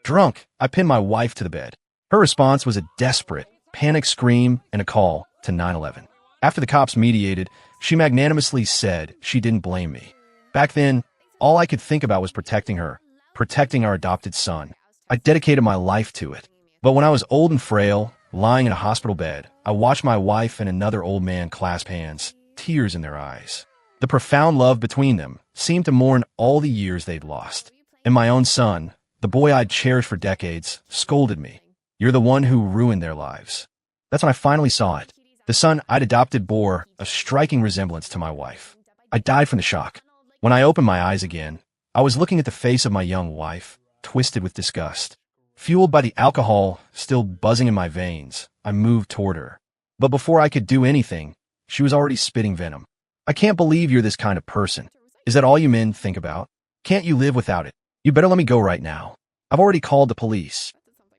Drunk, I pinned my wife to the bed. Her response was a desperate, panicked scream and a call to 911. After the cops mediated, she magnanimously said she didn't blame me. Back then, all I could think about was protecting her, protecting our adopted son. I dedicated my life to it. But when I was old and frail, lying in a hospital bed, I watched my wife and another old man clasp hands, tears in their eyes. The profound love between them seemed to mourn all the years they'd lost. And my own son, the boy I'd cherished for decades, scolded me. You're the one who ruined their lives. That's when I finally saw it. The son I'd adopted bore a striking resemblance to my wife. I died from the shock. When I opened my eyes again, I was looking at the face of my young wife, twisted with disgust. Fueled by the alcohol still buzzing in my veins, I moved toward her. But before I could do anything, she was already spitting venom. I can't believe you're this kind of person. Is that all you men think about? Can't you live without it? You better let me go right now. I've already called the police.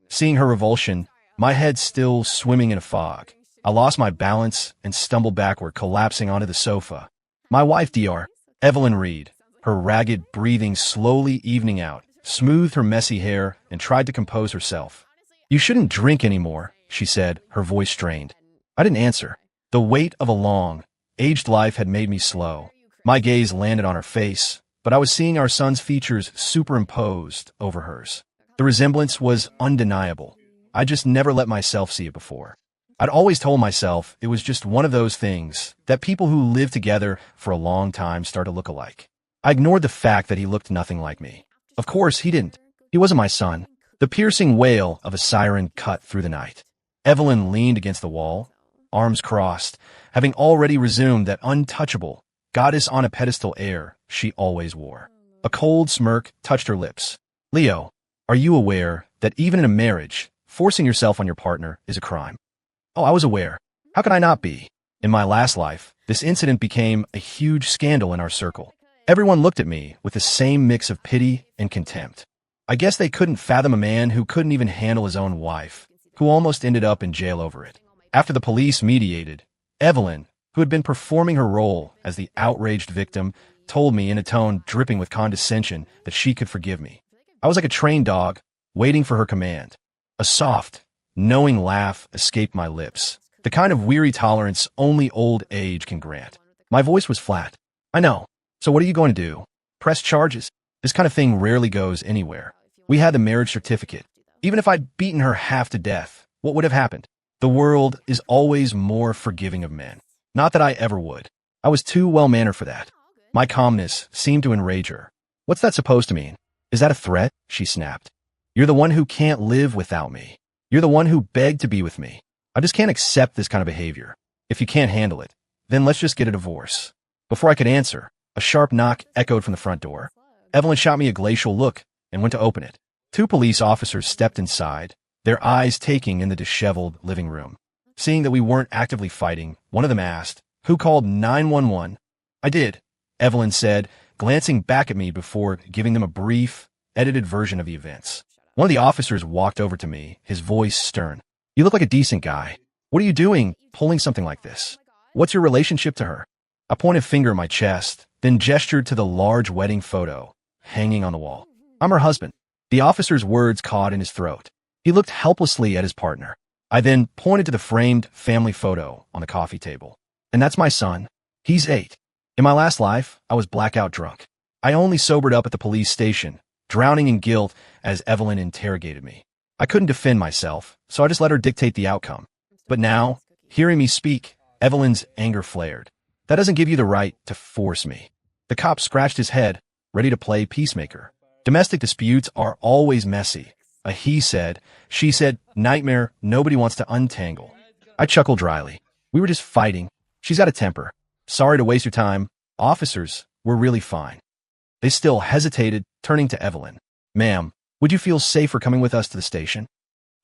Seeing her revulsion, my head still swimming in a fog, I lost my balance and stumbled backward, collapsing onto the sofa. My wife, Dr. Evelyn Reed, her ragged breathing slowly evening out, smoothed her messy hair and tried to compose herself. You shouldn't drink anymore, she said, her voice strained. I didn't answer. The weight of a long, aged life had made me slow. My gaze landed on her face, but I was seeing our son's features superimposed over hers. The resemblance was undeniable. I just never let myself see it before. I'd always told myself it was just one of those things that people who live together for a long time start to look alike. I ignored the fact that he looked nothing like me. Of course, he didn't. He wasn't my son. The piercing wail of a siren cut through the night. Evelyn leaned against the wall, arms crossed, having already resumed that untouchable, goddess on a pedestal air she always wore. A cold smirk touched her lips. Leo, are you aware that even in a marriage, forcing yourself on your partner is a crime? Oh, I was aware. How could I not be? In my last life, this incident became a huge scandal in our circle. Everyone looked at me with the same mix of pity and contempt. I guess they couldn't fathom a man who couldn't even handle his own wife, who almost ended up in jail over it. After the police mediated, Evelyn, who had been performing her role as the outraged victim, told me in a tone dripping with condescension that she could forgive me. I was like a trained dog, waiting for her command. A soft, knowing laugh escaped my lips, the kind of weary tolerance only old age can grant. My voice was flat. I know. So what are you going to do? Press charges? This kind of thing rarely goes anywhere. We had the marriage certificate. Even if I'd beaten her half to death, what would have happened? The world is always more forgiving of men. Not that I ever would. I was too well-mannered for that. My calmness seemed to enrage her. What's that supposed to mean? Is that a threat? She snapped. You're the one who can't live without me. You're the one who begged to be with me. I just can't accept this kind of behavior. If you can't handle it, then let's just get a divorce. Before I could answer, a sharp knock echoed from the front door. Evelyn shot me a glacial look and went to open it. 2 police officers stepped inside, their eyes taking in the disheveled living room. Seeing that we weren't actively fighting, one of them asked, "Who called 911? I did, Evelyn said, glancing back at me before giving them a brief, edited version of the events. One of the officers walked over to me, his voice stern. You look like a decent guy. What are you doing, pulling something like this? What's your relationship to her? I pointed a finger at my chest, then gestured to the large wedding photo hanging on the wall. I'm her husband. The officer's words caught in his throat. He looked helplessly at his partner. I then pointed to the framed family photo on the coffee table. And that's my son. He's 8. In my last life, I was blackout drunk. I only sobered up at the police station, drowning in guilt as Evelyn interrogated me. I couldn't defend myself, so I just let her dictate the outcome. But now, hearing me speak, Evelyn's anger flared. That doesn't give you the right to force me. The cop scratched his head, ready to play peacemaker. Domestic disputes are always messy. A he said, she said, nightmare nobody wants to untangle. I chuckled dryly. We were just fighting. She's got a temper. Sorry to waste your time. Officers were really fine. They still hesitated, turning to Evelyn. Ma'am, would you feel safer coming with us to the station?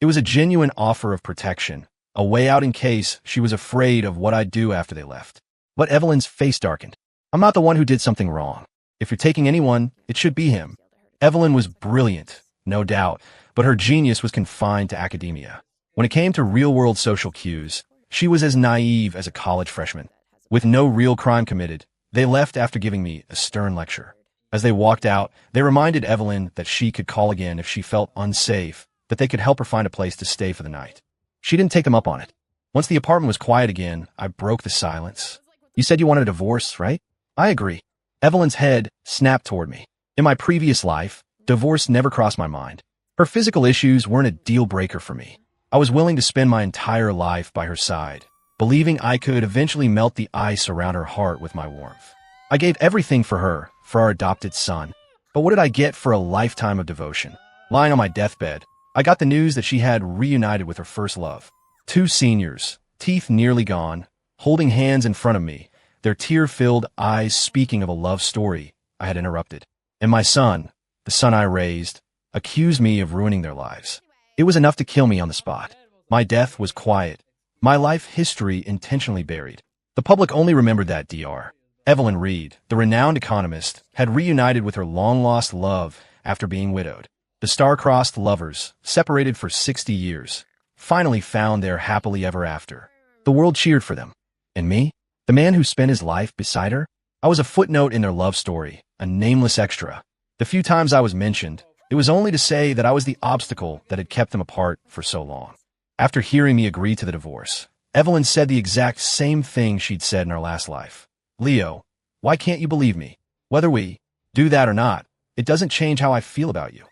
It was a genuine offer of protection, a way out in case she was afraid of what I'd do after they left. But Evelyn's face darkened. I'm not the one who did something wrong. If you're taking anyone, it should be him. Evelyn was brilliant, no doubt, but her genius was confined to academia. When it came to real-world social cues, she was as naive as a college freshman. With no real crime committed, they left after giving me a stern lecture. As they walked out, they reminded Evelyn that she could call again if she felt unsafe, that they could help her find a place to stay for the night. She didn't take them up on it. Once the apartment was quiet again, I broke the silence. You said you wanted a divorce, right? I agree. Evelyn's head snapped toward me. In my previous life, divorce never crossed my mind. Her physical issues weren't a deal breaker for me. I was willing to spend my entire life by her side, believing I could eventually melt the ice around her heart with my warmth. I gave everything for her, for our adopted son. But what did I get for a lifetime of devotion? Lying on my deathbed, I got the news that she had reunited with her first love. Two seniors, teeth nearly gone, holding hands in front of me, their tear-filled eyes speaking of a love story I had interrupted. And my son, the son I raised, accused me of ruining their lives. It was enough to kill me on the spot. My death was quiet. My life history intentionally buried. The public only remembered that Dr. Evelyn Reed, the renowned economist, had reunited with her long-lost love after being widowed. The star-crossed lovers, separated for 60 years, finally found their happily ever after. The world cheered for them. And me? The man who spent his life beside her? I was a footnote in their love story, a nameless extra. The few times I was mentioned, it was only to say that I was the obstacle that had kept them apart for so long. After hearing me agree to the divorce, Evelyn said the exact same thing she'd said in her last life. Leo, why can't you believe me? Whether we do that or not, it doesn't change how I feel about you.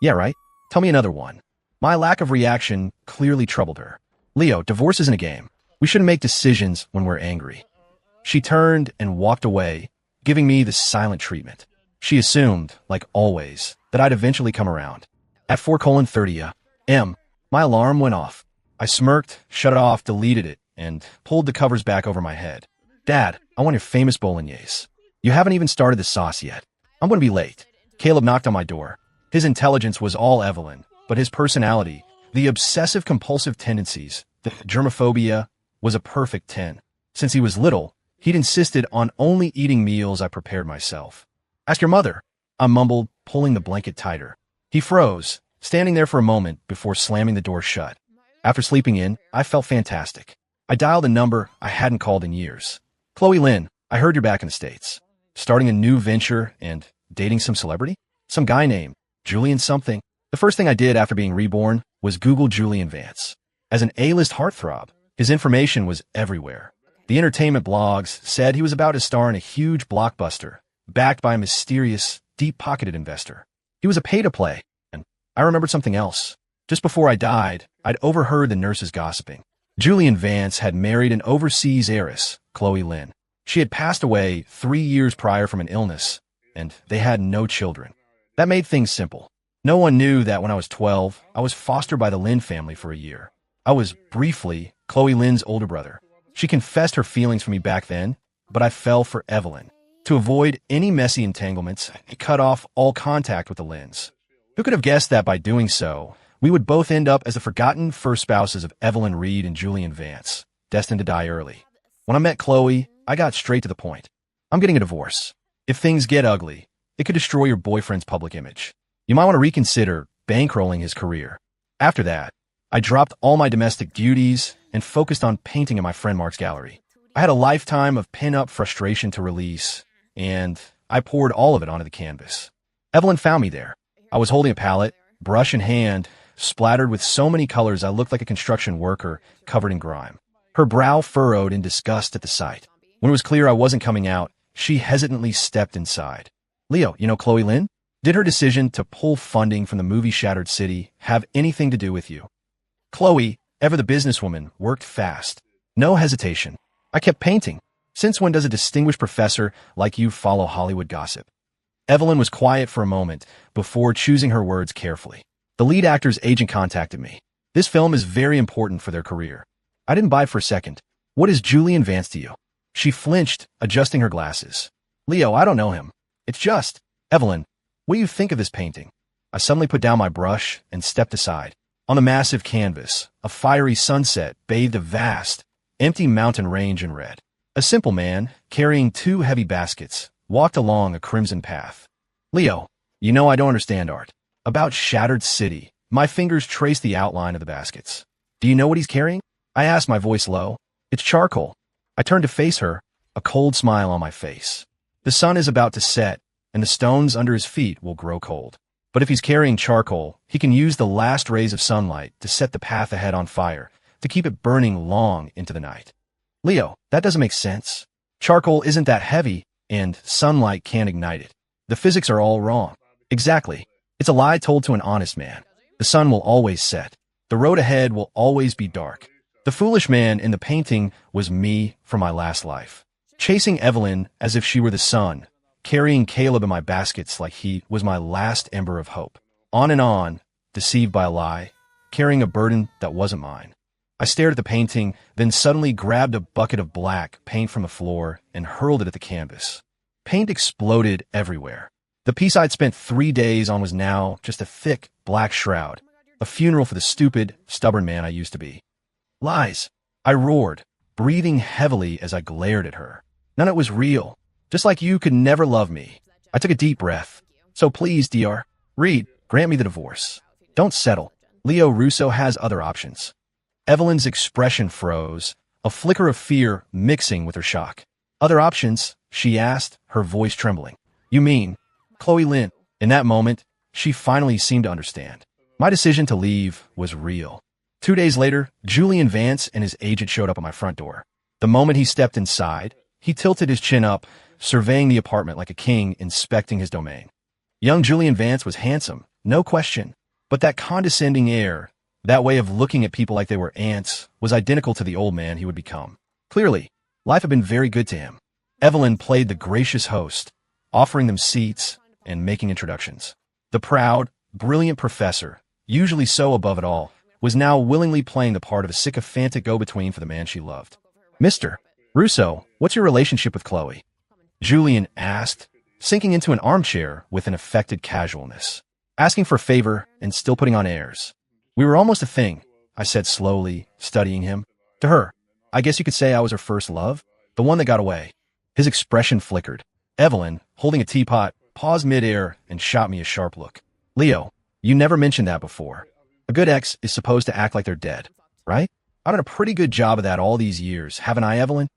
Yeah, right? Tell me another one. My lack of reaction clearly troubled her. Leo, divorce isn't a game. We shouldn't make decisions when we're angry. She turned and walked away, giving me the silent treatment. She assumed, like always, that I'd eventually come around. At 4:30 a.m., my alarm went off. I smirked, shut it off, deleted it, and pulled the covers back over my head. Dad, I want your famous bolognese. You haven't even started the sauce yet. I'm going to be late. Caleb knocked on my door. His intelligence was all Evelyn, but his personality, the obsessive-compulsive tendencies, the germophobia, was a perfect 10. Since he was little, he'd insisted on only eating meals I prepared myself. Ask your mother, I mumbled, pulling the blanket tighter. He froze, standing there for a moment before slamming the door shut. After sleeping in, I felt fantastic. I dialed a number I hadn't called in years. Chloe Lynn, I heard you're back in the States. Starting a new venture and dating some celebrity? Some guy named Julian something. The first thing I did after being reborn was Google Julian Vance. As an A-list heartthrob, his information was everywhere. The entertainment blogs said he was about to star in a huge blockbuster, backed by a mysterious, deep-pocketed investor. He was a pay-to-play, and I remembered something else. Just before I died, I'd overheard the nurses gossiping. Julian Vance had married an overseas heiress, Chloe Lynn. She had passed away 3 years prior from an illness, and they had no children. That made things simple. No one knew that when I was 12, I was fostered by the Lynn family for a year. I was, briefly, Chloe Lynn's older brother. She confessed her feelings for me back then, but I fell for Evelyn. To avoid any messy entanglements, I cut off all contact with the Lynns. Who could have guessed that by doing so, we would both end up as the forgotten first spouses of Evelyn Reed and Julian Vance, destined to die early. When I met Chloe, I got straight to the point. I'm getting a divorce. If things get ugly, it could destroy your boyfriend's public image. You might want to reconsider bankrolling his career. After that, I dropped all my domestic duties and focused on painting in my friend Mark's gallery. I had a lifetime of pin-up frustration to release, and I poured all of it onto the canvas. Evelyn found me there. I was holding a palette, brush in hand, splattered with so many colors I looked like a construction worker covered in grime. Her brow furrowed in disgust at the sight. When it was clear I wasn't coming out, she hesitantly stepped inside. Leo, you know Chloe Lynn? Did her decision to pull funding from the movie-shattered city have anything to do with you? Chloe, ever the businesswoman, worked fast. No hesitation. I kept painting. Since when does a distinguished professor like you follow Hollywood gossip? Evelyn was quiet for a moment before choosing her words carefully. The lead actor's agent contacted me. This film is very important for their career. I didn't buy for a second. What is Julian Vance to you? She flinched, adjusting her glasses. Leo, I don't know him. It's just, Evelyn, what do you think of this painting? I suddenly put down my brush and stepped aside. On the massive canvas, a fiery sunset bathed a vast, empty mountain range in red. A simple man, carrying 2 heavy baskets, walked along a crimson path. Leo, you know I don't understand art. About shattered city, my fingers traced the outline of the baskets. Do you know what he's carrying? I asked, my voice low. It's charcoal. I turned to face her, a cold smile on my face. The sun is about to set, and the stones under his feet will grow cold. But if he's carrying charcoal, he can use the last rays of sunlight to set the path ahead on fire, to keep it burning long into the night. Leo, that doesn't make sense. Charcoal isn't that heavy, and sunlight can't ignite it. The physics are all wrong. Exactly. It's a lie told to an honest man. The sun will always set. The road ahead will always be dark. The foolish man in the painting was me from my last life. Chasing Evelyn as if she were the sun, carrying Caleb in my baskets like he was my last ember of hope. On and on, deceived by a lie, carrying a burden that wasn't mine. I stared at the painting, then suddenly grabbed a bucket of black paint from the floor and hurled it at the canvas. Paint exploded everywhere. The piece I'd spent 3 days on was now just a thick, black shroud, a funeral for the stupid, stubborn man I used to be. Lies, I roared, breathing heavily as I glared at her. None of it was real. Just like you could never love me. I took a deep breath. So please, Dr. Reed, grant me the divorce. Don't settle. Leo Russo has other options. Evelyn's expression froze, a flicker of fear mixing with her shock. Other options? She asked, her voice trembling. You mean? Chloe Lynn. In that moment, she finally seemed to understand. My decision to leave was real. 2 days later, Julian Vance and his agent showed up at my front door. The moment he stepped inside, he tilted his chin up, surveying the apartment like a king inspecting his domain. Young Julian Vance was handsome, no question, but that condescending air, that way of looking at people like they were ants, was identical to the old man he would become. Clearly, life had been very good to him. Evelyn played the gracious host, offering them seats and making introductions. The proud, brilliant professor, usually so above it all, was now willingly playing the part of a sycophantic go-between for the man she loved. Mr. Russo, what's your relationship with Chloe? Julian asked, sinking into an armchair with an affected casualness, asking for a favor and still putting on airs. We were almost a thing, I said slowly, studying him. To her, I guess you could say I was her first love, the one that got away. His expression flickered. Evelyn, holding a teapot, paused midair and shot me a sharp look. Leo, you never mentioned that before. A good ex is supposed to act like they're dead, right? I've done a pretty good job of that all these years, haven't I, Evelyn?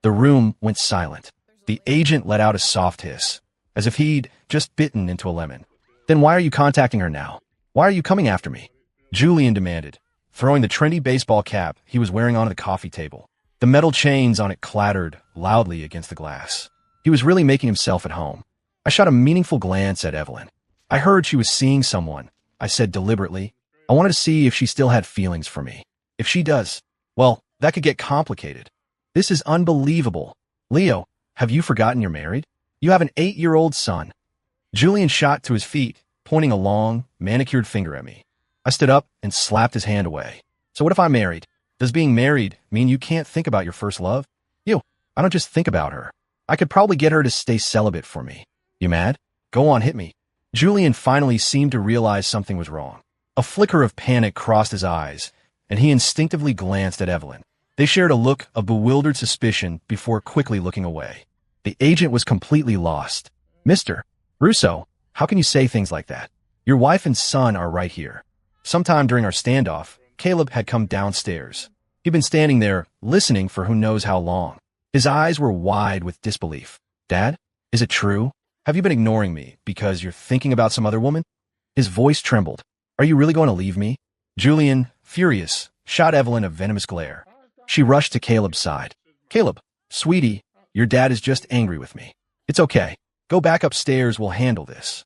The room went silent. The agent let out a soft hiss, as if he'd just bitten into a lemon. Then why are you contacting her now? Why are you coming after me? Julian demanded, throwing the trendy baseball cap he was wearing onto the coffee table. The metal chains on it clattered loudly against the glass. He was really making himself at home. I shot a meaningful glance at Evelyn. I heard she was seeing someone, I said deliberately. I wanted to see if she still had feelings for me. If she does, well, that could get complicated. This is unbelievable. Leo, have you forgotten you're married? You have an 8-year-old son. Julian shot to his feet, pointing a long, manicured finger at me. I stood up and slapped his hand away. So what if I'm married? Does being married mean you can't think about your first love? I don't just think about her. I could probably get her to stay celibate for me. You mad? Go on, hit me. Julian finally seemed to realize something was wrong. A flicker of panic crossed his eyes, and he instinctively glanced at Evelyn. They shared a look of bewildered suspicion before quickly looking away. The agent was completely lost. Mr. Russo, how can you say things like that? Your wife and son are right here. Sometime during our standoff, Caleb had come downstairs. He'd been standing there, listening for who knows how long. His eyes were wide with disbelief. Dad, is it true? Have you been ignoring me because you're thinking about some other woman? His voice trembled. Are you really going to leave me? Julian, furious, shot Evelyn a venomous glare. She rushed to Caleb's side. Caleb, sweetie, your dad is just angry with me. It's okay. Go back upstairs, we'll handle this.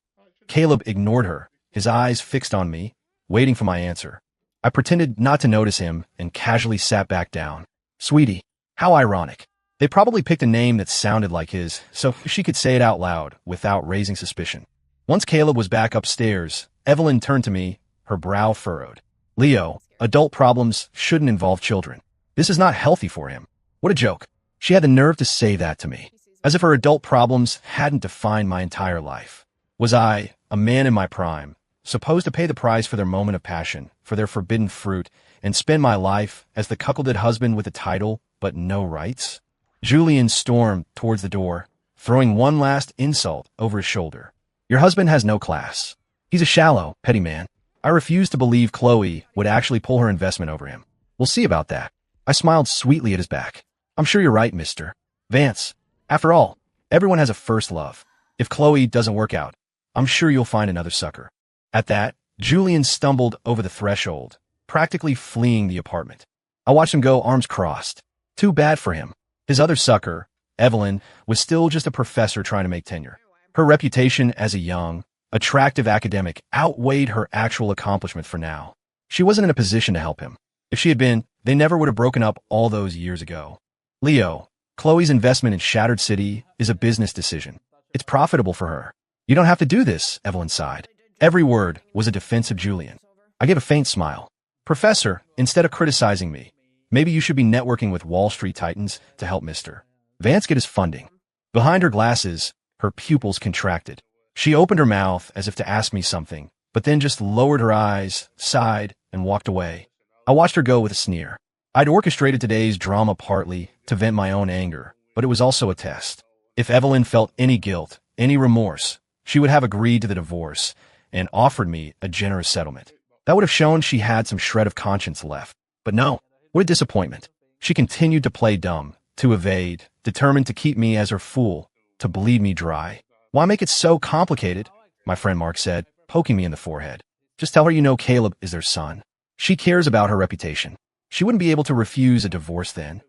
Caleb ignored her, his eyes fixed on me, waiting for my answer. I pretended not to notice him and casually sat back down. Sweetie, how ironic. They probably picked a name that sounded like his, so she could say it out loud without raising suspicion. Once Caleb was back upstairs, Evelyn turned to me, her brow furrowed. Leo, adult problems shouldn't involve children. This is not healthy for him. What a joke. She had the nerve to say that to me, as if her adult problems hadn't defined my entire life. Was I, a man in my prime, supposed to pay the price for their moment of passion, for their forbidden fruit, and spend my life as the cuckolded husband with a title, but no rights? Julian stormed towards the door, throwing one last insult over his shoulder. Your husband has no class. He's a shallow, petty man. I refuse to believe Chloe would actually pull her investment over him. We'll see about that. I smiled sweetly at his back. I'm sure you're right, Mr. Vance. After all, everyone has a first love. If Chloe doesn't work out, I'm sure you'll find another sucker. At that, Julian stumbled over the threshold, practically fleeing the apartment. I watched him go arms crossed. Too bad for him. His other sucker, Evelyn, was still just a professor trying to make tenure. Her reputation as a young, attractive academic outweighed her actual accomplishment for now. She wasn't in a position to help him. If she had been, they never would have broken up all those years ago. Leo, Chloe's investment in Shattered City is a business decision. It's profitable for her. You don't have to do this, Evelyn sighed. Every word was a defense of Julian. I gave a faint smile. Professor, instead of criticizing me, maybe you should be networking with Wall Street titans to help Mr. Vance get his funding. Behind her glasses, her pupils contracted. She opened her mouth as if to ask me something, but then just lowered her eyes, sighed, and walked away. I watched her go with a sneer. I'd orchestrated today's drama partly to vent my own anger, but it was also a test. If Evelyn felt any guilt, any remorse, she would have agreed to the divorce and offered me a generous settlement. That would have shown she had some shred of conscience left. But no, what a disappointment. She continued to play dumb, to evade, determined to keep me as her fool, to bleed me dry. Why make it so complicated? My friend Mark said, poking me in the forehead. Just tell her you know Caleb is their son. She cares about her reputation. She wouldn't be able to refuse a divorce then.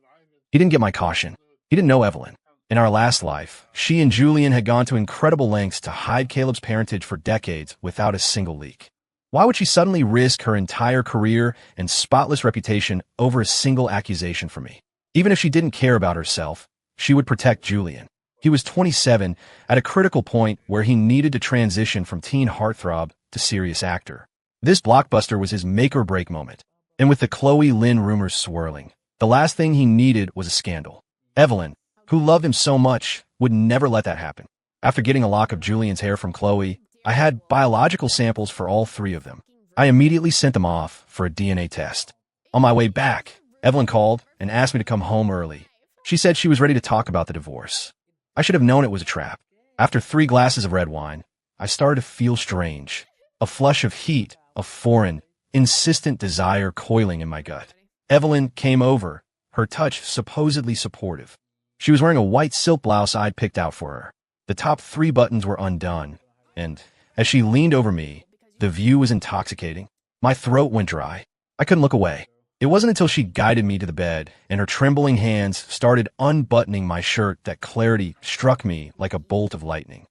He didn't get my caution. He didn't know Evelyn. In our last life, she and Julian had gone to incredible lengths to hide Caleb's parentage for decades without a single leak. Why would she suddenly risk her entire career and spotless reputation over a single accusation from me? Even if she didn't care about herself, she would protect Julian. He was 27, at a critical point where he needed to transition from teen heartthrob to serious actor. This blockbuster was his make-or-break moment. And with the Chloe Lynn rumors swirling, the last thing he needed was a scandal. Evelyn, who loved him so much, would never let that happen. After getting a lock of Julian's hair from Chloe, I had biological samples for all three of them. I immediately sent them off for a DNA test. On my way back, Evelyn called and asked me to come home early. She said she was ready to talk about the divorce. I should have known it was a trap. After 3 glasses of red wine, I started to feel strange. A flush of heat, a foreign, insistent desire coiling in my gut. Evelyn came over, her touch supposedly supportive. She was wearing a white silk blouse I'd picked out for her. The top 3 buttons were undone, and as she leaned over me, the view was intoxicating. My throat went dry. I couldn't look away. It wasn't until she guided me to the bed and her trembling hands started unbuttoning my shirt that clarity struck me like a bolt of lightning.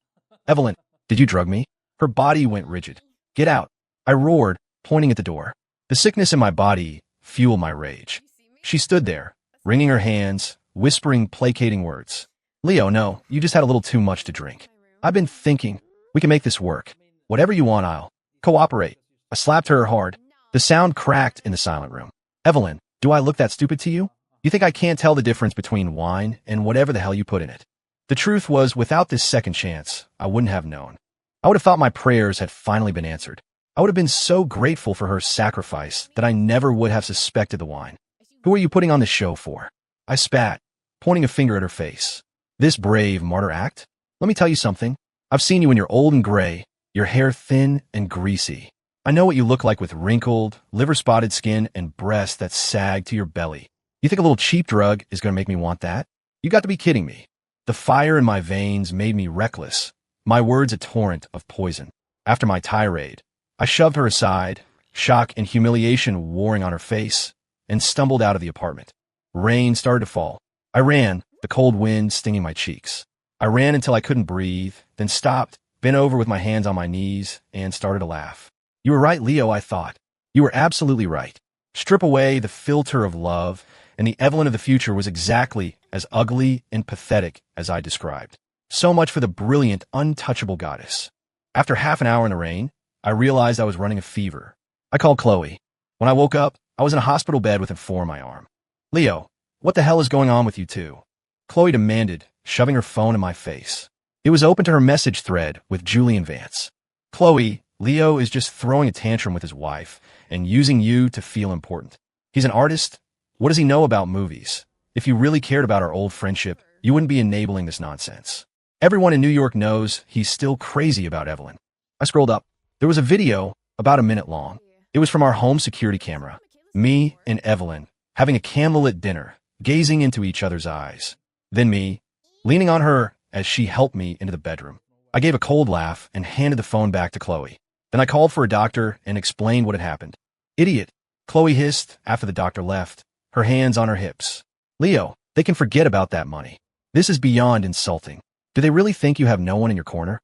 Evelyn, did you drug me? Her body went rigid. Get out. I roared, pointing at the door. The sickness in my body fueled my rage. She stood there, wringing her hands, whispering placating words. Leo, no, you just had a little too much to drink. I've been thinking, we can make this work. Whatever you want, I'll cooperate. I slapped her hard. The sound cracked in the silent room. Evelyn, do I look that stupid to you? You think I can't tell the difference between wine and whatever the hell you put in it? The truth was, without this second chance, I wouldn't have known. I would have thought my prayers had finally been answered. I would have been so grateful for her sacrifice that I never would have suspected the wine. Who are you putting on this show for? I spat, pointing a finger at her face. This brave martyr act? Let me tell you something. I've seen you when you're old and gray, your hair thin and greasy. I know what you look like with wrinkled, liver-spotted skin and breasts that sag to your belly. You think a little cheap drug is going to make me want that? You got to be kidding me. The fire in my veins made me reckless, my words a torrent of poison. After my tirade, I shoved her aside, shock and humiliation warring on her face, and stumbled out of the apartment. Rain started to fall. I ran, the cold wind stinging my cheeks. I ran until I couldn't breathe, then stopped, bent over with my hands on my knees, and started to laugh. You were right, Leo, I thought. You were absolutely right. Strip away the filter of love, and the Evelyn of the future was exactly as ugly and pathetic as I described. So much for the brilliant, untouchable goddess. After half an hour in the rain, I realized I was running a fever. I called Chloe. When I woke up, I was in a hospital bed with a 4 on my arm. Leo, what the hell is going on with you two? Chloe demanded, shoving her phone in my face. It was open to her message thread with Julian Vance. Chloe, Leo is just throwing a tantrum with his wife and using you to feel important. He's an artist. What does he know about movies? If you really cared about our old friendship, you wouldn't be enabling this nonsense. Everyone in New York knows he's still crazy about Evelyn. I scrolled up. There was a video about a minute long. It was from our home security camera. Me and Evelyn having a candlelit dinner, gazing into each other's eyes. Then me, leaning on her as she helped me into the bedroom. I gave a cold laugh and handed the phone back to Chloe. Then I called for a doctor and explained what had happened. Idiot, Chloe hissed after the doctor left, her hands on her hips. Leo, they can forget about that money. This is beyond insulting. Do they really think you have no one in your corner?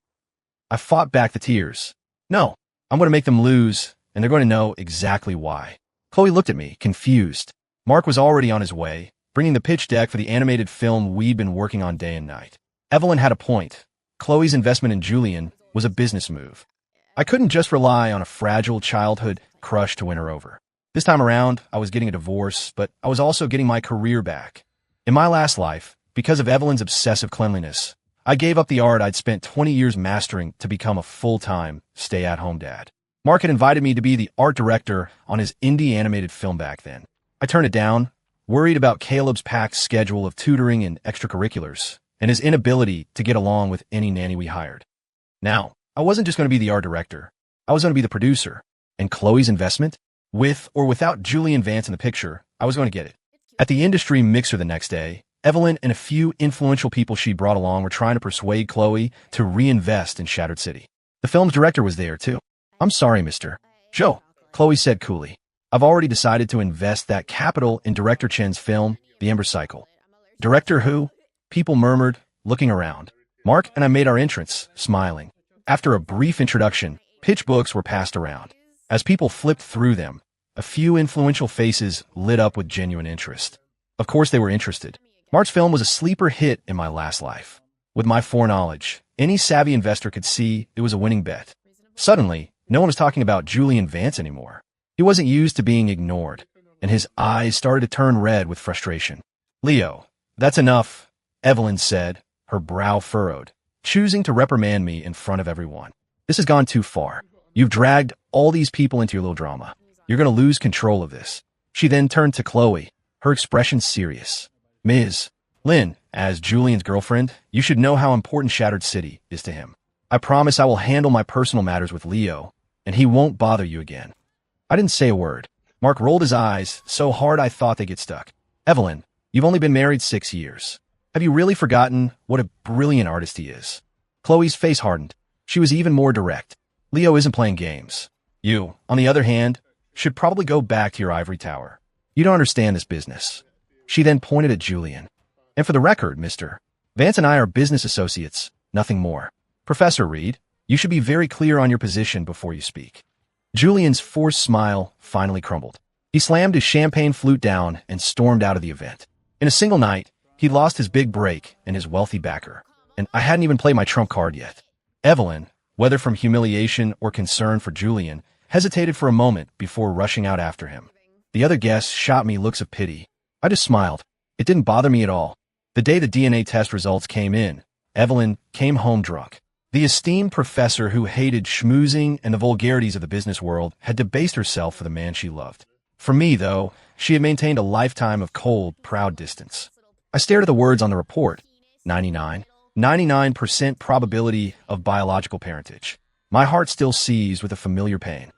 I fought back the tears. No, I'm going to make them lose, and they're going to know exactly why. Chloe looked at me, confused. Mark was already on his way, bringing the pitch deck for the animated film we'd been working on day and night. Evelyn had a point. Chloe's investment in Julian was a business move. I couldn't just rely on a fragile childhood crush to win her over. This time around, I was getting a divorce, but I was also getting my career back. In my last life, because of Evelyn's obsessive cleanliness, I gave up the art I'd spent 20 years mastering to become a full-time, stay-at-home dad. Mark had invited me to be the art director on his indie animated film back then. I turned it down, worried about Caleb's packed schedule of tutoring and extracurriculars, and his inability to get along with any nanny we hired. Now, I wasn't just going to be the art director. I was going to be the producer. And Chloe's investment? With or without Julian Vance in the picture, I was going to get it. At the industry mixer the next day, Evelyn and a few influential people she brought along were trying to persuade Chloe to reinvest in Shattered City. The film's director was there, too. I'm sorry, Mr. Joe, Chloe said coolly. I've already decided to invest that capital in Director Chen's film, The Ember Cycle. Director who? People murmured, looking around. Mark and I made our entrance, smiling. After a brief introduction, pitch books were passed around. As people flipped through them, a few influential faces lit up with genuine interest. Of course they were interested. Mark's film was a sleeper hit in my last life. With my foreknowledge, any savvy investor could see it was a winning bet. Suddenly, no one was talking about Julian Vance anymore. He wasn't used to being ignored, and his eyes started to turn red with frustration. Leo, that's enough, Evelyn said, her brow furrowed, choosing to reprimand me in front of everyone. This has gone too far. You've dragged all these people into your little drama. You're going to lose control of this. She then turned to Chloe, her expression serious. Ms. Lynn, as Julian's girlfriend, you should know how important Shattered City is to him. I promise I will handle my personal matters with Leo, and he won't bother you again. I didn't say a word. Mark rolled his eyes so hard I thought they'd get stuck. Evelyn, you've only been married 6 years. Have you really forgotten what a brilliant artist he is? Chloe's face hardened. She was even more direct. Leo isn't playing games. You, on the other hand, should probably go back to your ivory tower. You don't understand this business. She then pointed at Julian. And for the record, Mr. Vance and I are business associates, nothing more. Professor Reed, you should be very clear on your position before you speak. Julian's forced smile finally crumbled. He slammed his champagne flute down and stormed out of the event. In a single night, he lost his big break and his wealthy backer. And I hadn't even played my trump card yet. Evelyn, whether from humiliation or concern for Julian, hesitated for a moment before rushing out after him. The other guests shot me looks of pity. I just smiled. It didn't bother me at all. The day the DNA test results came in, Evelyn came home drunk. The esteemed professor who hated schmoozing and the vulgarities of the business world had debased herself for the man she loved. For me, though, she had maintained a lifetime of cold, proud distance. I stared at the words on the report. 99% probability of biological parentage. My heart still seized with a familiar pain.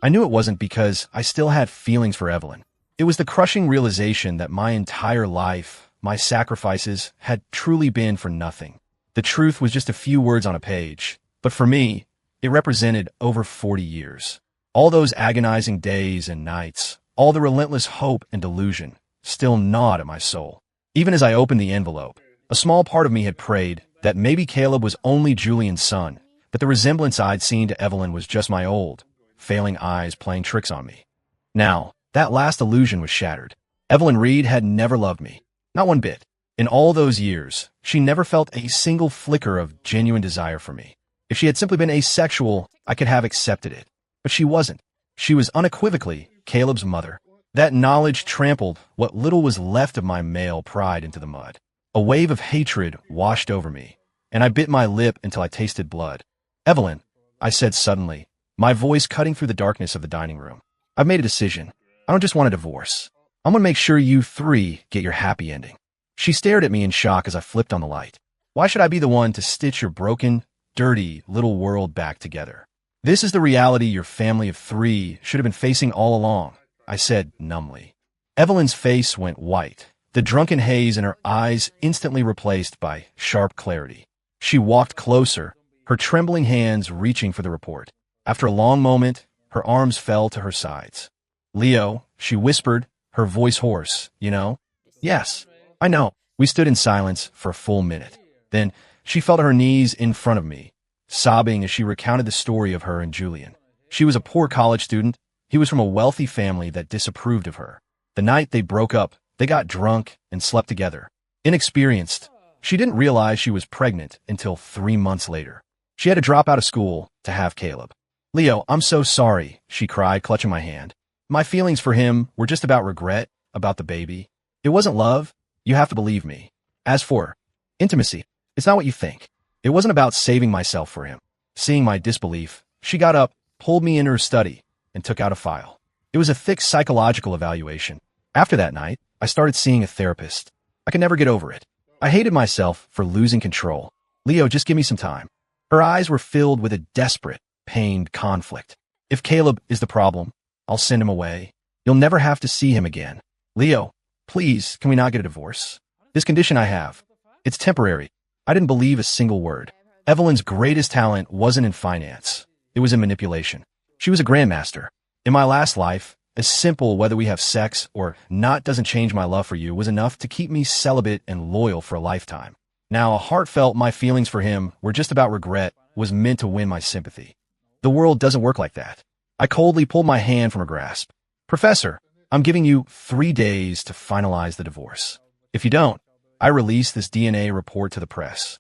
I knew it wasn't because I still had feelings for Evelyn. It was the crushing realization that my entire life, my sacrifices, had truly been for nothing. The truth was just a few words on a page, but for me, it represented over 40 years. All those agonizing days and nights, all the relentless hope and delusion, still gnawed at my soul. Even as I opened the envelope, a small part of me had prayed that maybe Caleb was only Julian's son, but the resemblance I'd seen to Evelyn was just my old, failing eyes playing tricks on me. Now, that last illusion was shattered. Evelyn Reed had never loved me, not one bit. In all those years, she never felt a single flicker of genuine desire for me. If she had simply been asexual, I could have accepted it. But she wasn't. She was unequivocally Caleb's mother. That knowledge trampled what little was left of my male pride into the mud. A wave of hatred washed over me, and I bit my lip until I tasted blood. Evelyn, I said suddenly, my voice cutting through the darkness of the dining room. I've made a decision. I don't just want a divorce. I'm going to make sure you three get your happy ending. She stared at me in shock as I flipped on the light. Why should I be the one to stitch your broken, dirty little world back together? This is the reality your family of 3 should have been facing all along, I said numbly. Evelyn's face went white, the drunken haze in her eyes instantly replaced by sharp clarity. She walked closer, her trembling hands reaching for the report. After a long moment, her arms fell to her sides. "Leo," she whispered, her voice hoarse, "you know?" "Yes, I know." We stood in silence for a full minute. Then she fell to her knees in front of me, sobbing as she recounted the story of her and Julian. She was a poor college student. He was from a wealthy family that disapproved of her. The night they broke up, they got drunk and slept together. Inexperienced, she didn't realize she was pregnant until 3 months later. She had to drop out of school to have Caleb. "Leo, I'm so sorry," she cried, clutching my hand. "My feelings for him were just about regret, about the baby. It wasn't love. You have to believe me. As for intimacy, it's not what you think. It wasn't about saving myself for him." Seeing my disbelief, she got up, pulled me into her study, and took out a file. It was a thick psychological evaluation. After that night, I started seeing a therapist. I could never get over it. I hated myself for losing control. "Leo, just give me some time." Her eyes were filled with a desperate, pained conflict. "If Caleb is the problem, I'll send him away. You'll never have to see him again. Leo, please, can we not get a divorce? This condition I have, it's temporary." I didn't believe a single word. Evelyn's greatest talent wasn't in finance. It was in manipulation. She was a grandmaster. In my last life, as simple whether we have sex or not doesn't change my love for you was enough to keep me celibate and loyal for a lifetime. Now, a heartfelt my feelings for him were just about regret was meant to win my sympathy. The world doesn't work like that. I coldly pulled my hand from her grasp. "Professor, I'm giving you 3 days to finalize the divorce. If you don't, I release this DNA report to the press."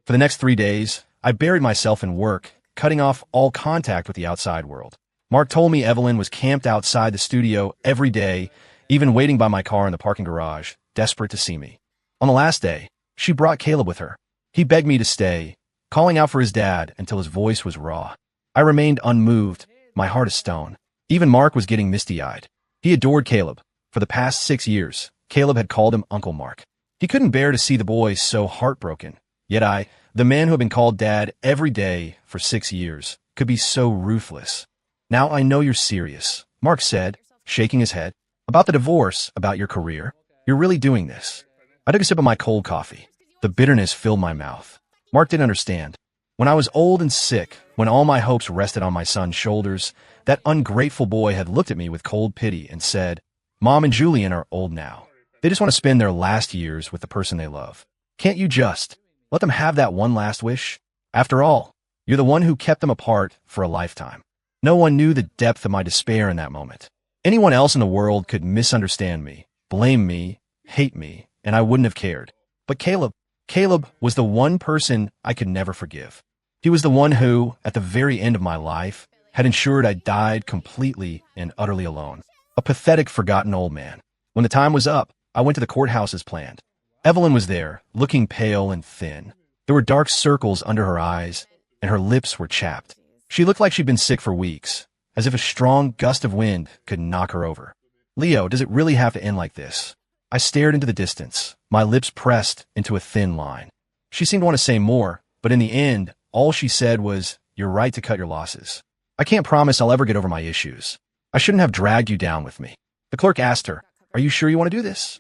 For the next 3 days, I buried myself in work, cutting off all contact with the outside world. Mark told me Evelyn was camped outside the studio every day, even waiting by my car in the parking garage, desperate to see me. On the last day, she brought Caleb with her. He begged me to stay, calling out for his dad until his voice was raw. I remained unmoved, my heart of stone. Even Mark was getting misty-eyed. He adored Caleb. For the past 6 years, Caleb had called him Uncle Mark. He couldn't bear to see the boy so heartbroken. Yet I, the man who had been called Dad every day for 6 years, could be so ruthless. "Now I know you're serious," Mark said, shaking his head. "About the divorce, about your career. You're really doing this." I took a sip of my cold coffee. The bitterness filled my mouth. Mark didn't understand. When I was old and sick, when all my hopes rested on my son's shoulders, that ungrateful boy had looked at me with cold pity and said, "Mom and Julian are old now. They just want to spend their last years with the person they love. Can't you just let them have that one last wish? After all, you're the one who kept them apart for a lifetime." No one knew the depth of my despair in that moment. Anyone else in the world could misunderstand me, blame me, hate me, and I wouldn't have cared. But Caleb was the one person I could never forgive. He was the one who, at the very end of my life, had ensured I died completely and utterly alone. A pathetic, forgotten old man. When the time was up, I went to the courthouse as planned. Evelyn was there, looking pale and thin. There were dark circles under her eyes, and her lips were chapped. She looked like she'd been sick for weeks, as if a strong gust of wind could knock her over. "Leo, does it really have to end like this?" I stared into the distance, my lips pressed into a thin line. She seemed to want to say more, but in the end, all she said was, "You're right to cut your losses. I can't promise I'll ever get over my issues. I shouldn't have dragged you down with me." The clerk asked her, "Are you sure you want to do this?"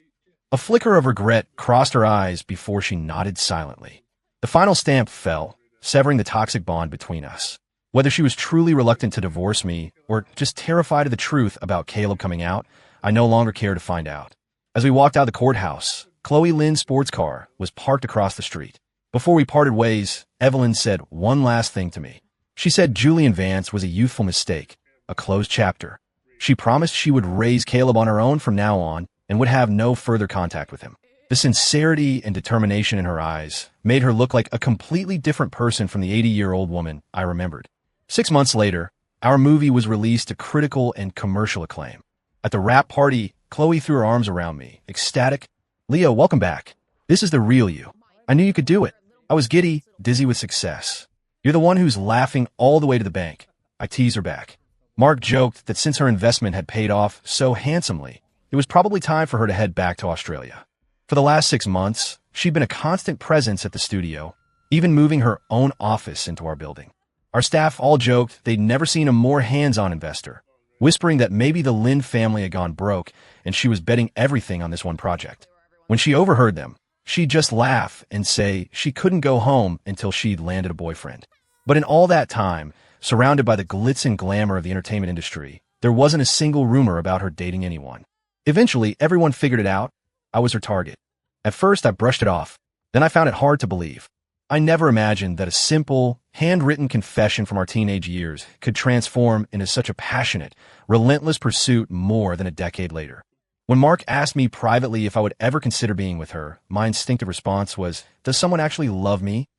A flicker of regret crossed her eyes before she nodded silently. The final stamp fell, severing the toxic bond between us. Whether she was truly reluctant to divorce me or just terrified of the truth about Caleb coming out, I no longer cared to find out. As we walked out of the courthouse, Chloe Lynn's sports car was parked across the street. Before we parted ways, Evelyn said one last thing to me. She said Julian Vance was a youthful mistake, a closed chapter. She promised she would raise Caleb on her own from now on and would have no further contact with him. The sincerity and determination in her eyes made her look like a completely different person from the 80-year-old woman I remembered. 6 months later, our movie was released to critical and commercial acclaim. At the wrap party, Chloe threw her arms around me, ecstatic. "Leo, welcome back. This is the real you. I knew you could do it." I was giddy, dizzy with success. "You're the one who's laughing all the way to the bank." I teased her back. Mark joked that since her investment had paid off so handsomely, it was probably time for her to head back to Australia. For the last 6 months, she'd been a constant presence at the studio, even moving her own office into our building. Our staff all joked they'd never seen a more hands-on investor, whispering that maybe the Lynn family had gone broke and she was betting everything on this one project. When she overheard them, she'd just laugh and say she couldn't go home until she'd landed a boyfriend. But in all that time, surrounded by the glitz and glamour of the entertainment industry, there wasn't a single rumor about her dating anyone. Eventually, everyone figured it out. I was her target. At first, I brushed it off. Then I found it hard to believe. I never imagined that a simple, handwritten confession from our teenage years could transform into such a passionate, relentless pursuit more than a decade later. When Mark asked me privately if I would ever consider being with her, my instinctive response was, "Does someone actually love me?"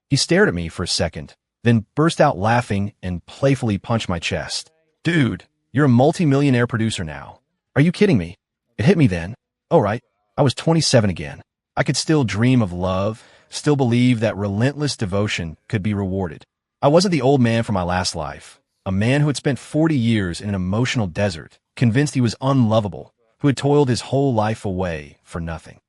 He stared at me for a second, then burst out laughing and playfully punched my chest. "Dude, you're a multi-millionaire producer now. Are you kidding me?" It hit me then. Oh, right. I was 27 again. I could still dream of love, still believe that relentless devotion could be rewarded. I wasn't the old man from my last life, a man who had spent 40 years in an emotional desert, convinced he was unlovable, who had toiled his whole life away for nothing.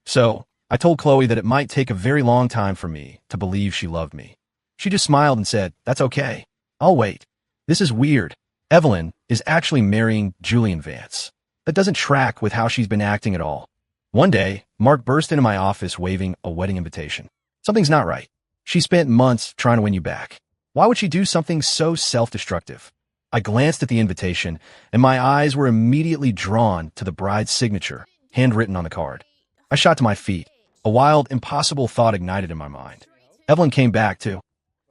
So, I told Chloe that it might take a very long time for me to believe she loved me. She just smiled and said, "That's okay. I'll wait." This is weird. Evelyn is actually marrying Julian Vance. That doesn't track with how she's been acting at all. One day, Mark burst into my office waving a wedding invitation. Something's not right. She spent months trying to win you back. Why would she do something so self-destructive? I glanced at the invitation, and my eyes were immediately drawn to the bride's signature, handwritten on the card. I shot to my feet. A wild, impossible thought ignited in my mind. Evelyn came back, too.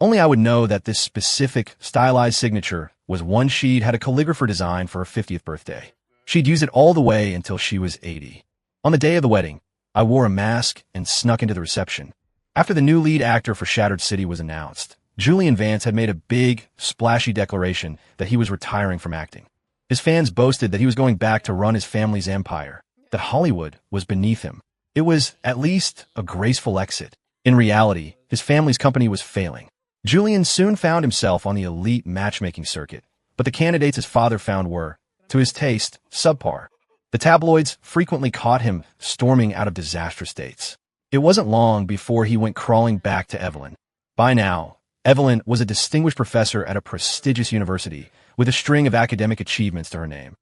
Only I would know that this specific, stylized signature was one she'd had a calligrapher design for her 50th birthday. She'd use it all the way until she was 80. On the day of the wedding, I wore a mask and snuck into the reception. After the new lead actor for Shattered City was announced, Julian Vance had made a big, splashy declaration that he was retiring from acting. His fans boasted that he was going back to run his family's empire, that Hollywood was beneath him. It was, at least, a graceful exit. In reality, his family's company was failing. Julian soon found himself on the elite matchmaking circuit, but the candidates his father found were, to his taste, subpar. The tabloids frequently caught him storming out of disastrous dates. It wasn't long before he went crawling back to Evelyn. By now, Evelyn was a distinguished professor at a prestigious university with a string of academic achievements to her name.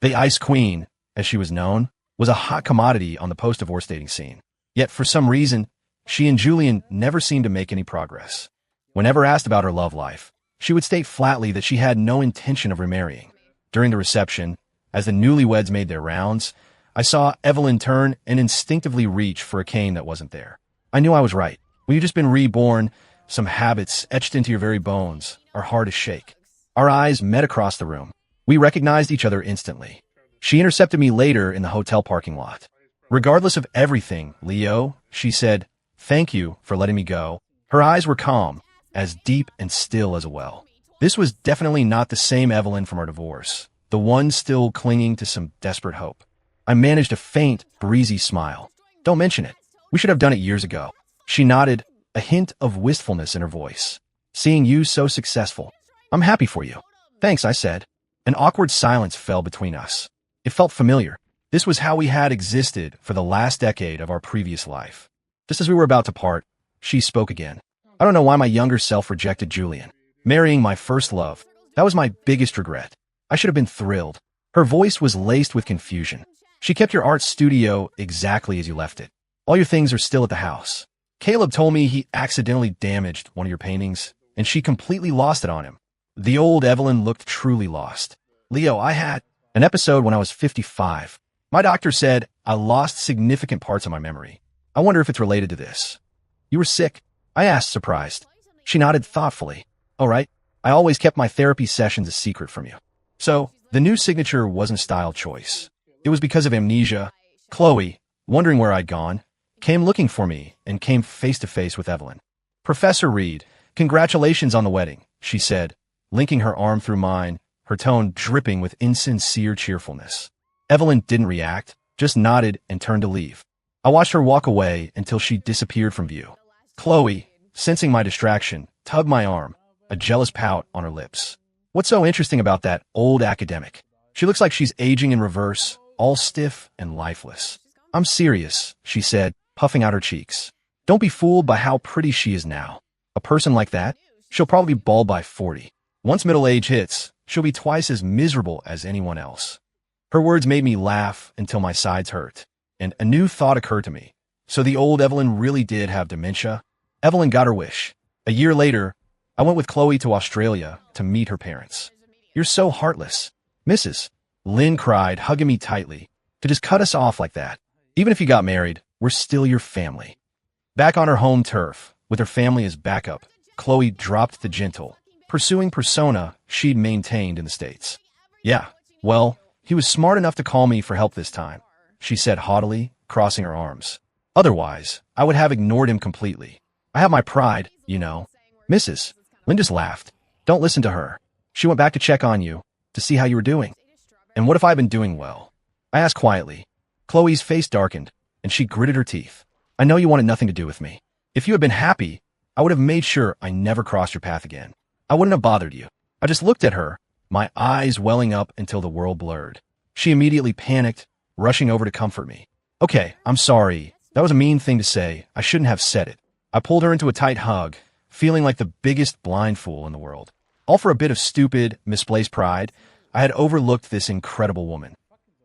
The Ice Queen, as she was known, was a hot commodity on the post-divorce dating scene. Yet, for some reason, she and Julian never seemed to make any progress. Whenever asked about her love life, she would state flatly that she had no intention of remarrying. During the reception, as the newlyweds made their rounds, I saw Evelyn turn and instinctively reach for a cane that wasn't there. I knew I was right. When you've just been reborn, some habits etched into your very bones are hard to shake. Our eyes met across the room. We recognized each other instantly. She intercepted me later in the hotel parking lot. "Regardless of everything, Leo," she said, "thank you for letting me go." Her eyes were calm, as deep and still as a well. This was definitely not the same Evelyn from our divorce, the one still clinging to some desperate hope. I managed a faint, breezy smile. "Don't mention it. We should have done it years ago." She nodded, a hint of wistfulness in her voice. "Seeing you so successful. I'm happy for you." "Thanks," I said. An awkward silence fell between us. It felt familiar. This was how we had existed for the last decade of our previous life. Just as we were about to part, she spoke again. "I don't know why my younger self rejected Julian. Marrying my first love. That was my biggest regret. I should have been thrilled." Her voice was laced with confusion. "She kept your art studio exactly as you left it. All your things are still at the house. Caleb told me he accidentally damaged one of your paintings, and she completely lost it on him." The old Evelyn looked truly lost. "Leo, I had an episode when I was 55. My doctor said I lost significant parts of my memory. I wonder if it's related to this." "You were sick?" I asked, surprised. She nodded thoughtfully. "All right. I always kept my therapy sessions a secret from you." So, the new signature wasn't a style choice. It was because of amnesia. Chloe, wondering where I'd gone, came looking for me and came face to face with Evelyn. "Professor Reed, congratulations on the wedding," she said, linking her arm through mine, her tone dripping with insincere cheerfulness. Evelyn didn't react, just nodded and turned to leave. I watched her walk away until she disappeared from view. Chloe, sensing my distraction, tugged my arm, a jealous pout on her lips. "What's so interesting about that old academic? She looks like she's aging in reverse, all stiff and lifeless." "I'm serious," she said, puffing out her cheeks. "Don't be fooled by how pretty she is now. A person like that, she'll probably be bald by 40. Once middle age hits, she'll be twice as miserable as anyone else." Her words made me laugh until my sides hurt, and a new thought occurred to me. So the old Evelyn really did have dementia? Evelyn got her wish. A year later, I went with Chloe to Australia to meet her parents. You're so heartless. Mrs. Lynn cried, hugging me tightly. To just cut us off like that. Even if you got married, we're still your family. Back on her home turf, with her family as backup, Chloe dropped the gentle, pursuing persona she'd maintained in the States. Yeah, well, he was smart enough to call me for help this time, she said haughtily, crossing her arms. Otherwise, I would have ignored him completely. I have my pride, you know. Mrs. Lynn just laughed. Don't listen to her. She went back to check on you, to see how you were doing. And what if I'd been doing well? I asked quietly. Chloe's face darkened, and she gritted her teeth. I know you wanted nothing to do with me. If you had been happy, I would have made sure I never crossed your path again. I wouldn't have bothered you. I just looked at her, my eyes welling up until the world blurred. She immediately panicked, rushing over to comfort me. Okay, I'm sorry. That was a mean thing to say. I shouldn't have said it. I pulled her into a tight hug, feeling like the biggest blind fool in the world. All for a bit of stupid, misplaced pride. I had overlooked this incredible woman.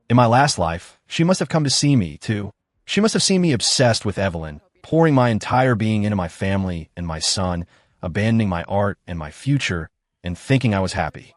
In my last life, she must have come to see me, too. She must have seen me obsessed with Evelyn, pouring my entire being into my family and my son, abandoning my art and my future, and thinking I was happy.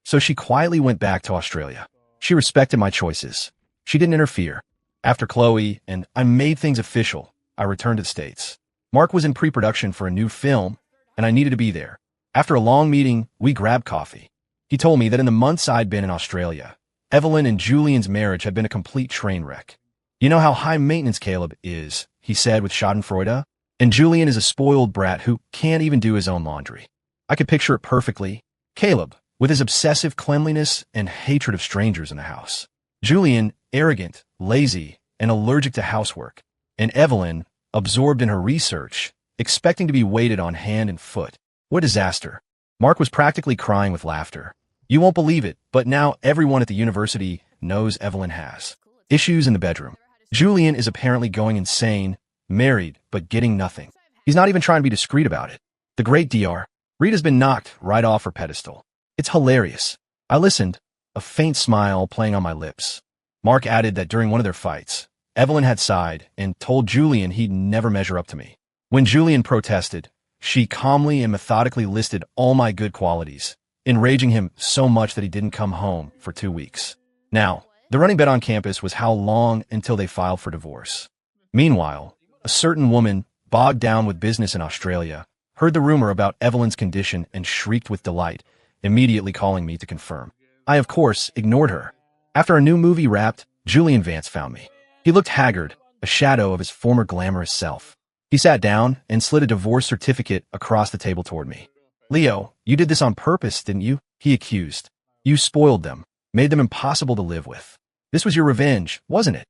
So she quietly went back to Australia. She respected my choices. She didn't interfere. After Chloe and I made things official, I returned to the States. Mark was in pre-production for a new film, and I needed to be there. After a long meeting, we grabbed coffee. He told me that in the months I'd been in Australia, Evelyn and Julian's marriage had been a complete train wreck. You know how high maintenance Caleb is, he said with schadenfreude, and Julian is a spoiled brat who can't even do his own laundry. I could picture it perfectly. Caleb, with his obsessive cleanliness and hatred of strangers in the house. Julian, arrogant, lazy, and allergic to housework. And Evelyn, absorbed in her research, expecting to be waited on hand and foot. What a disaster. Mark was practically crying with laughter. You won't believe it, but now everyone at the university knows Evelyn has issues in the bedroom. Julian is apparently going insane, married, but getting nothing. He's not even trying to be discreet about it. The great Dr. Rita's been knocked right off her pedestal. It's hilarious. I listened, a faint smile playing on my lips. Mark added that during one of their fights, Evelyn had sighed and told Julian he'd never measure up to me. When Julian protested, she calmly and methodically listed all my good qualities, enraging him so much that he didn't come home for 2 weeks. Now, the running bet on campus was how long until they filed for divorce. Meanwhile, a certain woman, bogged down with business in Australia, heard the rumor about Evelyn's condition and shrieked with delight, immediately calling me to confirm. I, of course, ignored her. After a new movie wrapped, Julian Vance found me. He looked haggard, a shadow of his former glamorous self. He sat down and slid a divorce certificate across the table toward me. Leo, you did this on purpose, didn't you? He accused. You spoiled them, made them impossible to live with. This was your revenge, wasn't it?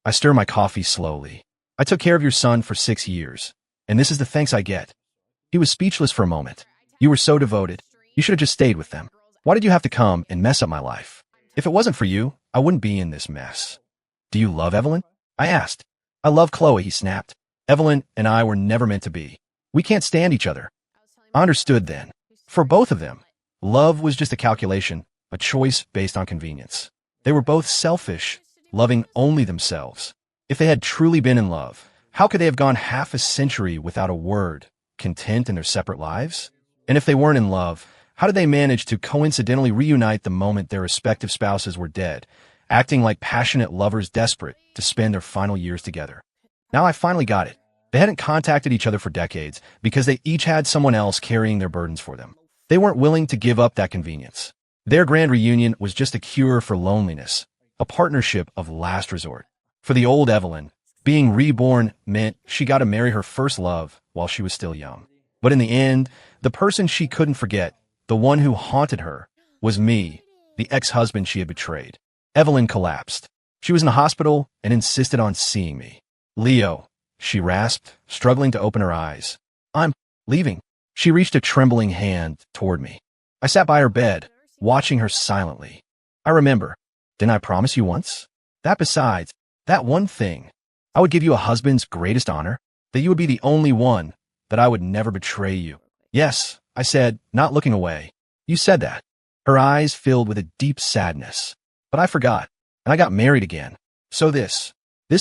I stir my coffee slowly. I took care of your son for 6 years, and this is the thanks I get. He was speechless for a moment. You were so devoted. You should have just stayed with them. Why did you have to come and mess up my life? If it wasn't for you, I wouldn't be in this mess. Do you love Evelyn? I asked. I love Chloe, he snapped. Evelyn and I were never meant to be. We can't stand each other. I understood then. For both of them, love was just a calculation, a choice based on convenience. They were both selfish, loving only themselves. If they had truly been in love, how could they have gone half a century without a word, content in their separate lives? And if they weren't in love, how did they manage to coincidentally reunite the moment their respective spouses were dead, acting like passionate lovers desperate to spend their final years together? Now I finally got it. They hadn't contacted each other for decades because they each had someone else carrying their burdens for them. They weren't willing to give up that convenience. Their grand reunion was just a cure for loneliness, a partnership of last resort. For the old Evelyn, being reborn meant she got to marry her first love while she was still young. But in the end, the person she couldn't forget, the one who haunted her, was me, the ex-husband she had betrayed. Evelyn collapsed. She was in the hospital and insisted on seeing me. Leo, she rasped, struggling to open her eyes. I'm leaving. She reached a trembling hand toward me. I sat by her bed, watching her silently. I remember, didn't I promise you once? That besides, that one thing, I would give you a husband's greatest honor, that you would be the only one, that I would never betray you. Yes, I said, not looking away. You said that. Her eyes filled with a deep sadness. But I forgot, and I got married again. So this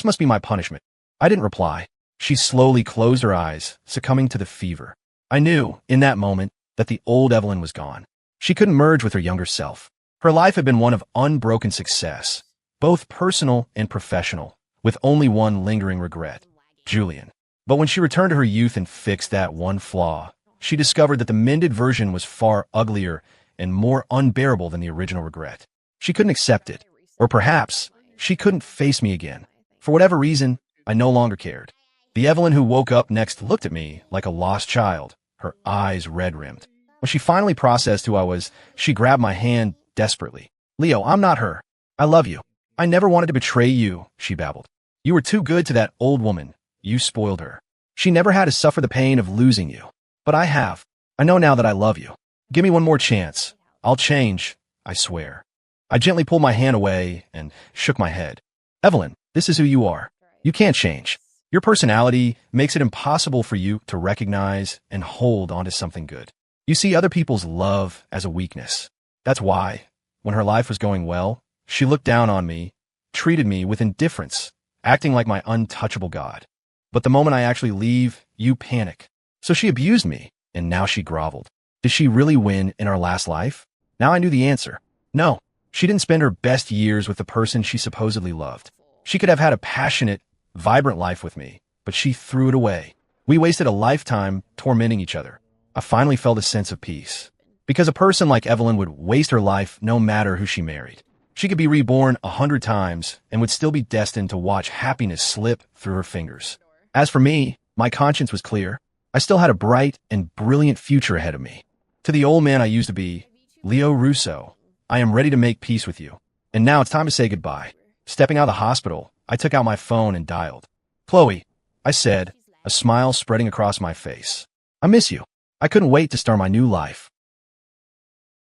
must be my punishment. I didn't reply. She slowly closed her eyes, succumbing to the fever. I knew, in that moment, that the old Evelyn was gone. She couldn't merge with her younger self. Her life had been one of unbroken success, both personal and professional, with only one lingering regret: Julian. But when she returned to her youth and fixed that one flaw, she discovered that the mended version was far uglier and more unbearable than the original regret. She couldn't accept it, or perhaps she couldn't face me again. For whatever reason, I no longer cared. The Evelyn who woke up next looked at me like a lost child, her eyes red-rimmed. When she finally processed who I was, she grabbed my hand desperately. "Leo, I'm not her. I love you. I never wanted to betray you," she babbled. "You were too good to that old woman. You spoiled her. She never had to suffer the pain of losing you. But I have. I know now that I love you. Give me one more chance. I'll change, I swear." I gently pulled my hand away and shook my head. "Evelyn, this is who you are. You can't change. Your personality makes it impossible for you to recognize and hold onto something good. You see other people's love as a weakness. That's why, when her life was going well, she looked down on me, treated me with indifference, acting like my untouchable god. But the moment I actually leave, you panic. So she abused me, and now she groveled. Did she really win in our last life? Now I knew the answer. No, she didn't spend her best years with the person she supposedly loved. She could have had a passionate, vibrant life with me, but she threw it away. We wasted a lifetime tormenting each other. I finally felt a sense of peace. Because a person like Evelyn would waste her life no matter who she married. She could be reborn 100 times and would still be destined to watch happiness slip through her fingers. As for me, my conscience was clear. I still had a bright and brilliant future ahead of me. To the old man I used to be, Leo Russo, I am ready to make peace with you. And now it's time to say goodbye. Stepping out of the hospital, I took out my phone and dialed. "Chloe," I said, a smile spreading across my face. "I miss you. I couldn't wait to start my new life."